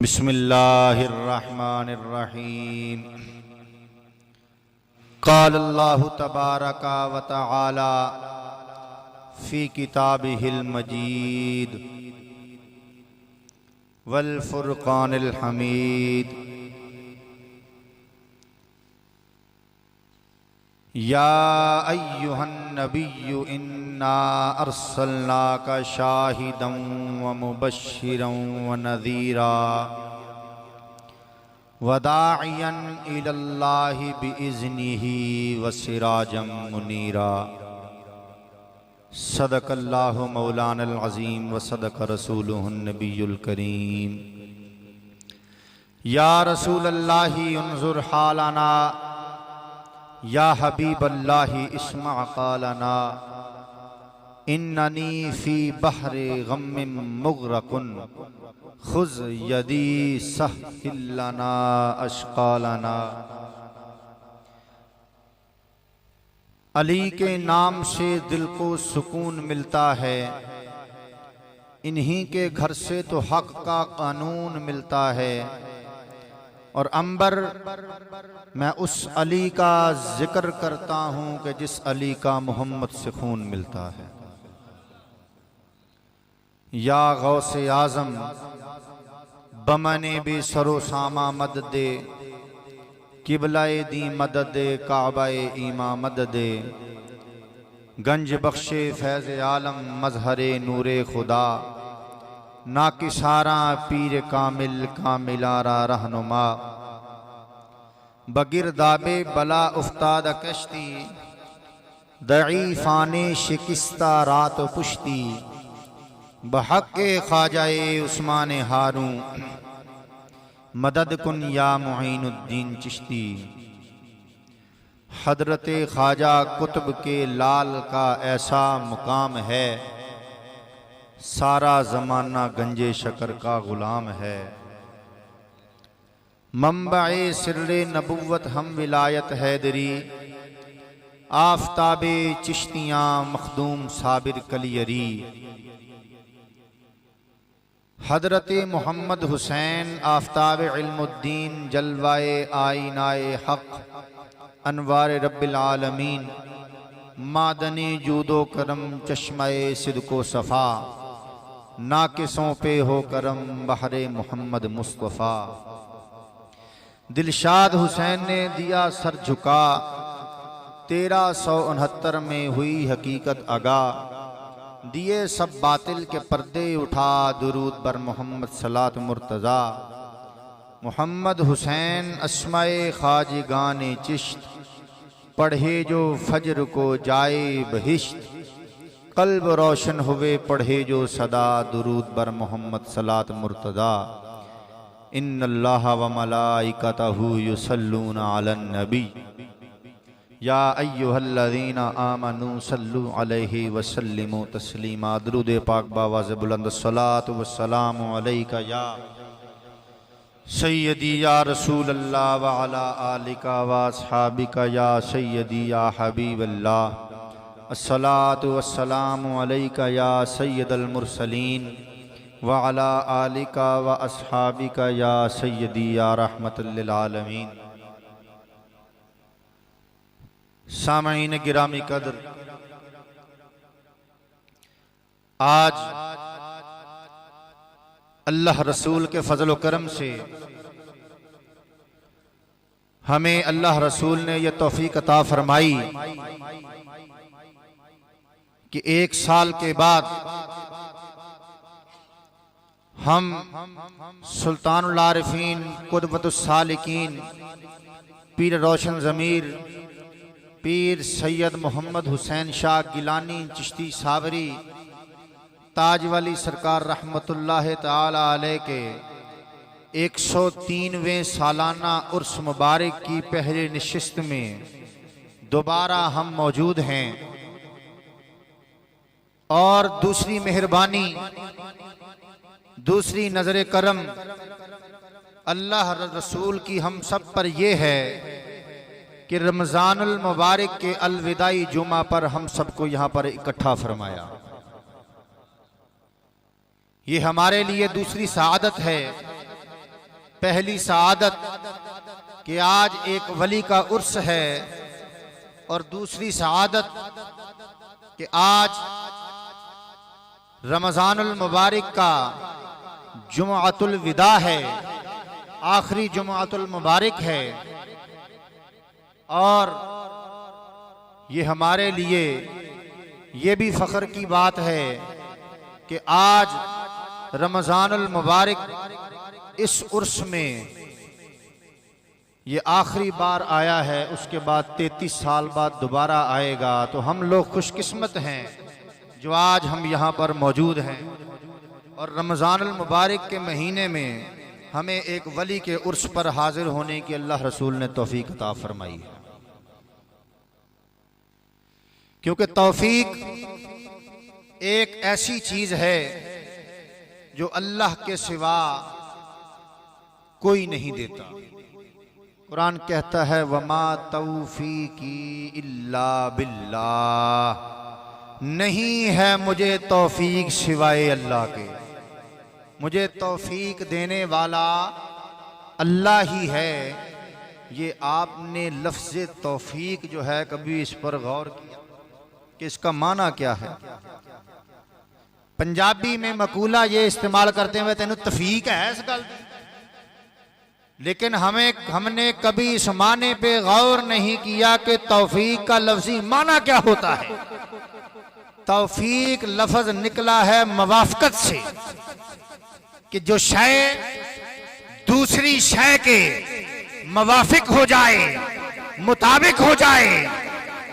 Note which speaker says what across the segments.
Speaker 1: बिस्मिल्लाहिर्रहमानिर्रहीम। क़ालल्लाहु तबारका व तआला फ़ी किताबिहिल मजीद वल फ़ुरक़ानिल हमीद। या अय्युहन नबिय्यु इन्ना अर्सलनाका शाहिदन व मुबश्शिरन व नज़ीरा व दाइयन इलल्लाहि बिइज़्निही व सिराजम मुनीरा। सदक़ल्लाहु मौलानल अज़ीम व सदक़ रसूलुहुन नबियुल करीम। या रसूलल्लाहि उन्ज़ुर हालना या हबीबल्लाहि इस्मा क़ालना इन्ननी फ़ी बहरि ग़म्मिन मुग़रक़ुन ख़ुज़ यदी सह्हिल लना अश्क़ालना। अली के नाम से दिल को सुकून मिलता है, इन्हीं के घर से तो हक़ का कानून मिलता है। और अंबर मैं उस अली का जिक्र करता हूँ कि जिस अली का मोहम्मद से खून मिलता है। या गौसे आज़म बमने भी सरो सामा मद दे, किबलाए दी मदद दे, काबाए ईमा मदद दे। गंज बख्शे फैज़ आलम मजहरे नूरे खुदा, ना किसारा पीर कामिल कामिलारा रहनुमा। बगिरदाबे बला उफ्ताद कश्ती, दईफाने शिकिस्ता रात पुश्ती। बहक़्क़े ख्वाजाए उस्मान हारून, मदद कुन या मुईनुद्दीन चिश्ती। हजरत ख्वाजा कुतुब के लाल का ऐसा मुकाम है, सारा ज़माना गंजे शकर का ग़ुलाम है। मंबए सिर्रे नबुव्वत हम विलायत हैदरी, आफ़ताबे चिश्तियाँ मखदूम साबिर कलियरी। हजरत मोहम्मद हुसैन आफ़ताब इल्मुद्दीन, जलवाए आईनाए हक़, अनवार रब्बिल आलमीन। मादनी जूदो करम, चश्माए सिद्को सफ़ा, नाकिसों पे हो करम बहरे मोहम्मद मुस्तफ़ा। दिलशाद हुसैन ने दिया सर झुका, 1369 में हुई हकीकत आगा। दिए सब बातिल के पर्दे उठा, दुरूद बर मोहम्मद सलात मुर्तज़ा। मोहम्मद हुसैन अस्माए ख़ाजिगाने चिश्त, पढ़े जो फजर को जाए बहिश्त। कल्ब रोशन हुए पढ़े जो सदा, दुरूद बर मोहम्मद सलात मुर्तज़ा। इन्नल्लाह व मलाइकतहु युसल्लूना अलन नबी, या अय्युहल्लज़ीना आमनू सल्लु अलैहि व सल्लिमू तस्लीमा। दुरूद पाक बावाज़ बुलंद, सलातु व सलामु अलैका या सय्यदी या रसूल अल्लाह व अला आलिका व अस्हाबिका या सय्यदी या हबीबल्लाह। अस्सलातु वस्सलामु अलैका या सय्यदल मुरसलीन व अला आलिका व अस्हाबिका या सय्यदी या रहमतल लिल आलमीन। सामईन गिरामी कद्र, आज अल्लाह रसूल के फजल व करम से हमें अल्लाह रसूल ने यह तौफीक अता फरमाई कि 1 साल के बाद हम सुल्तानुल आरिफीन, कुतुबुस सालिकीन, पीर रोशन ज़मीर, पीर सैयद मोहम्मद हुसैन शाह गिलानी चिश्ती सावरी ताज वाली सरकार रहमतुल्लाह ताला अलैह के 103वें सालाना उर्स मुबारक की पहले नशिस्त में दोबारा हम मौजूद हैं। और दूसरी मेहरबानी, दूसरी नजर करम अल्लाह रसूल की हम सब पर यह है कि रमज़ानुल मुबारक के अलविदाई जुमा पर हम सबको यहाँ पर इकट्ठा फरमाया। ये हमारे लिए दूसरी सआदत है पहली सआदत कि आज एक वली का उर्स है, और दूसरी सआदत कि आज रमज़ानुल मुबारक का जुमअतुल विदा है, आखिरी जुमअतुल मुबारक है। और ये हमारे लिए ये भी फ़ख्र की बात है कि आज रमज़ानुल मुबारक इस उर्स में ये आखिरी बार आया है, उसके बाद 33 साल बाद दोबारा आएगा। तो हम लोग खुशकिस्मत हैं जो आज हम यहाँ पर मौजूद हैं, और रमज़ानुल मुबारक के महीने में हमें एक वली के उर्स पर हाजिर होने की अल्लाह रसूल ने तौफीक अता फरमाई है। क्योंकि तौफीक एक ऐसी चीज है जो अल्लाह के सिवा कोई नहीं देता। कुरान कहता है वमा तौफीकी इल्ला बिल्लाह, नहीं है मुझे तौफीक सिवाय अल्लाह के। मुझे तौफीक देने वाला अल्लाह ही है। ये आपने लफ्ज़ तौफीक जो है कभी इस पर गौर किया कि इसका माना क्या है? पंजाबी में मकूला ये इस्तेमाल करते हुए तेनू तफीक है इस गल, लेकिन हमने कभी इस माने पे गौर नहीं किया कि तौफीक का लफ्जी माना क्या होता है। तौफीक लफ्ज निकला है मवाफकत से, कि जो शय दूसरी शय के मवाफिक हो जाए, मुताबिक हो जाए,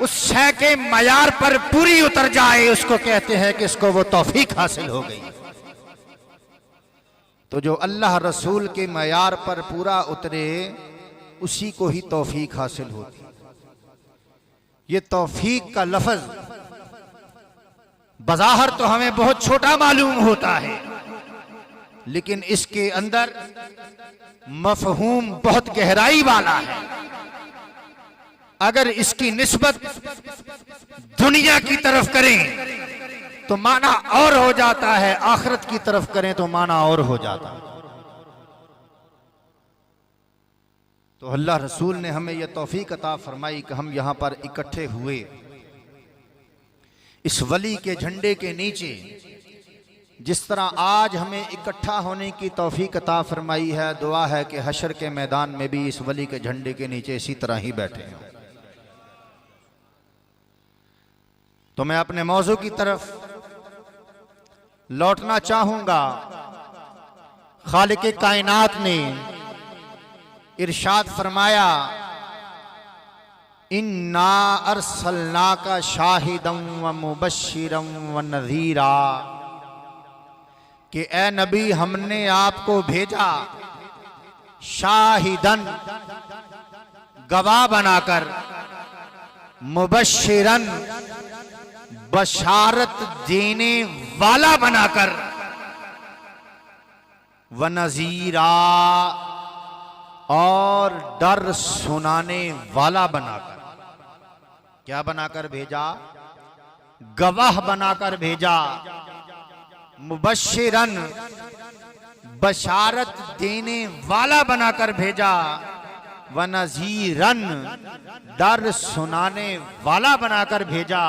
Speaker 1: उस शय के मयार पर पूरी उतर जाए, उसको कहते हैं कि इसको वो तौफीक हासिल हो गई। तो जो अल्लाह रसूल के मयार पर पूरा उतरे उसी को ही तौफीक हासिल होती। ये तौफीक का लफ्ज बज़ाहिर तो हमें बहुत छोटा मालूम होता है, लेकिन इसके अंदर मफ़हूम बहुत गहराई वाला है। अगर इसकी निस्बत दुनिया की तरफ करें तो माना और हो जाता है, आखिरत की तरफ करें तो माना और हो जाता है। तो अल्लाह रसूल ने हमें यह तौफीक अता फरमाई कि हम यहां पर इकट्ठे हुए इस वली के झंडे के नीचे। जिस तरह आज हमें इकट्ठा होने की तौफीक अता फरमाई है, दुआ है कि हशर के मैदान में भी इस वली के झंडे के नीचे इसी तरह ही बैठे हैं। तो मैं अपने मौजू की तरफ लौटना चाहूंगा। खालिक कायनात ने इरशाद फरमाया इन्ना अरसलनाका शाहिदम व मुबश्शिरम व नज़ीरा, कि ए नबी हमने आपको भेजा शाहिदन गवाह बनाकर, मुबश्शिरन बशारत देने वाला बनाकर, व नज़ीरा और डर सुनाने वाला बनाकर। क्या बनाकर भेजा? गवाह बनाकर भेजा। मुबश्शिरन बशारत देने वाला बनाकर भेजा, व नज़ीरन डर सुनाने वाला बनाकर भेजा,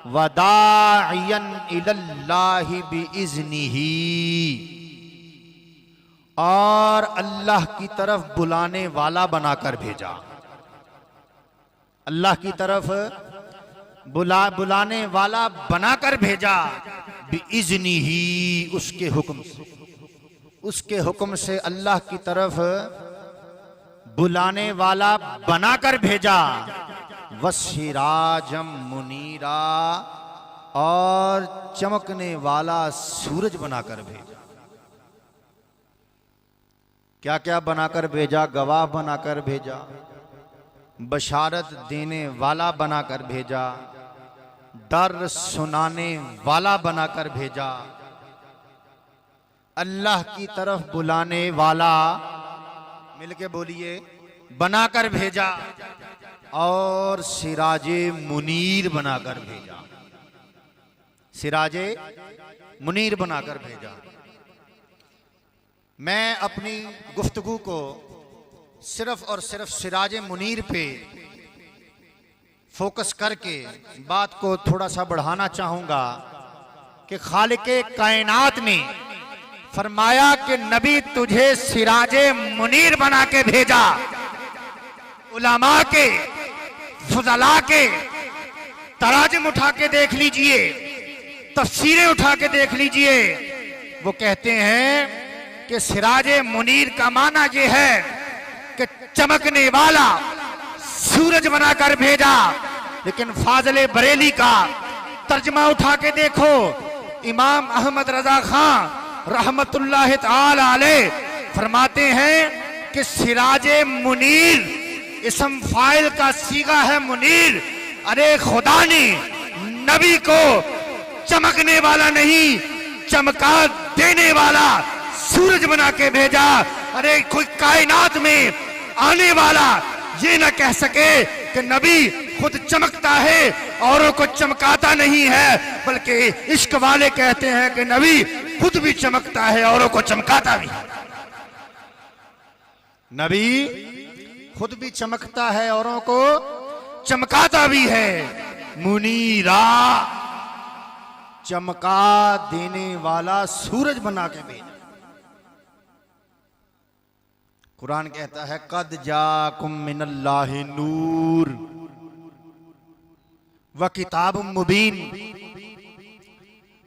Speaker 1: वदाइयन इलल्लाहि बिइज़्निही और अल्लाह की तरफ बुलाने वाला बनाकर भेजा। अल्लाह की तरफ बुलाने वाला बनाकर भेजा, बिइज़्निही उसके हुक्म से। उसके हुक्म से अल्लाह की तरफ बुलाने वाला बनाकर भेजा। वसिराजम मुनीरा और चमकने वाला सूरज बनाकर भेजा। क्या क्या बनाकर भेजा? गवाह बनाकर भेजा, बशारत देने वाला बनाकर भेजा, डर सुनाने वाला बनाकर भेजा, अल्लाह की तरफ बुलाने वाला, मिलके बोलिए, बनाकर भेजा, और सिराजे मुनीर बनाकर भेजा। सिराजे मुनीर बनाकर भेजा। मैं अपनी गुफ्तगू को सिर्फ और सिर्फ सिराज मुनीर पे फोकस करके बात को थोड़ा सा बढ़ाना चाहूँगा कि खालिके कायनात ने फरमाया कि नबी तुझे सिराजे मुनीर बना के भेजा। उलमा के फुजला के तराजम उठा के देख लीजिए, तफसीरें उठा के देख लीजिए, वो कहते हैं कि सिराजे मुनीर का माना ये है कि चमकने वाला सूरज बनाकर भेजा। लेकिन फाजले बरेली का तर्जमा उठा के देखो, इमाम अहमद रजा खां रहमतुल्लाह ताला अलैह फरमाते हैं कि सिराजे मुनीर इसम फाइल का सीगा है मुनीर। अरे खुदा ने नबी को चमकने वाला नहीं, चमका देने वाला सूरज बना के भेजा। अरे कोई कायनात में आने वाला ये ना कह सके कि नबी खुद चमकता है औरों को चमकाता नहीं है, बल्कि इश्क वाले कहते हैं कि नबी खुद भी चमकता है औरों को चमकाता भी। नबी खुद भी चमकता है औरों को चमकाता भी है। मुनीरा, चमका देने वाला सूरज बना के भेजा। कुरान कहता है कद जाकुम मिनल्लाहि नूर व किताबुम मुबीन,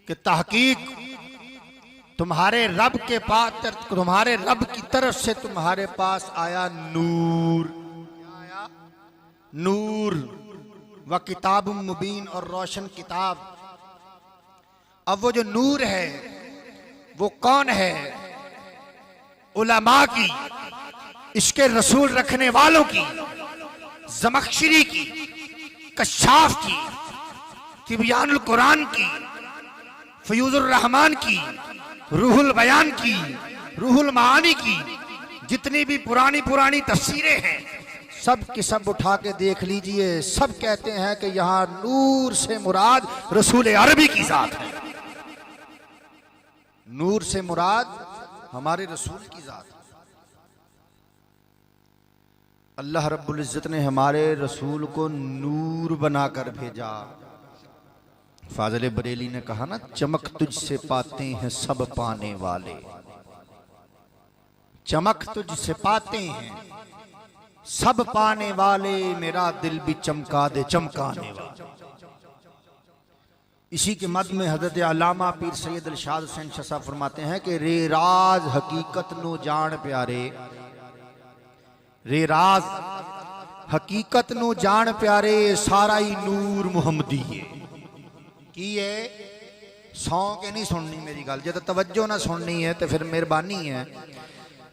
Speaker 1: कि तहकीक तुम्हारे रब के पास, तुम्हारे रब की तरफ से तुम्हारे पास आया नूर, आया नूर व किताबुम मुबीन, और रोशन किताब। अब वो जो नूर है वो कौन है? उलमा की, इसके रसूल रखने वालों की, ज़मख़शरी की, कश्शाफ की, तिबयानुल कुरान की, फ़यूज़ुर रहमान की, रूहुल बयान की, रूहुल मानी की, जितनी भी पुरानी पुरानी तफसीरें हैं सब की सब उठा के देख लीजिए। सब कहते हैं कि यहाँ नूर से मुराद रसूल अरबी की ज़ात है। नूर से मुराद हमारे रसूल की ज़ात है। अल्लाह रब्बुल इज़्ज़त ने हमारे रसूल को नूर बनाकर भेजा। फाज़िल बरेली ने कहा ना, चमक तुझसे पाते हैं सब पाने वाले, चमक तुझसे पाते हैं सब पाने वाले, मेरा दिल भी चमका दे चमकाने वाला। इसी के मद में हजरत अल्लामा पीर सैयद इरशाद हुसैन शाह साहब फरमाते हैं कि रे राज हकीकत नो जान प्यारे, रे राज हकीकत नो जान प्यारे, सारा ही नूर मुहम्मदी है। की है सौ के नहीं सुननी मेरी गल, जो तवज्जो ना सुननी है तो फिर मेहरबानी है।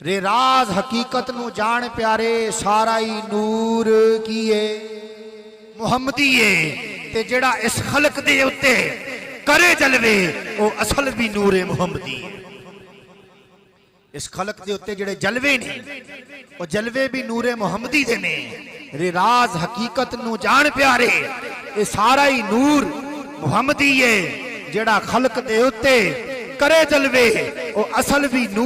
Speaker 1: रे राज हकीकत नो जान प्यारे, सारा ही नूर की है मुहम्मदी है। ते जेड़ा इस खलक दे उत्ते करे जलवे वो असल भी नूरे मुहम्मदी है। इस खलक दे उत्ते जेड़े जलवे ने वो जलवे भी नूरे मुहम्मदी दे ने। रे राज हकीकत नु जान प्यारे, ये सारा ही नूर मुहम्मदी है। जेड़ा खलक दे उत्ते करे जलवे वो असल भी नूर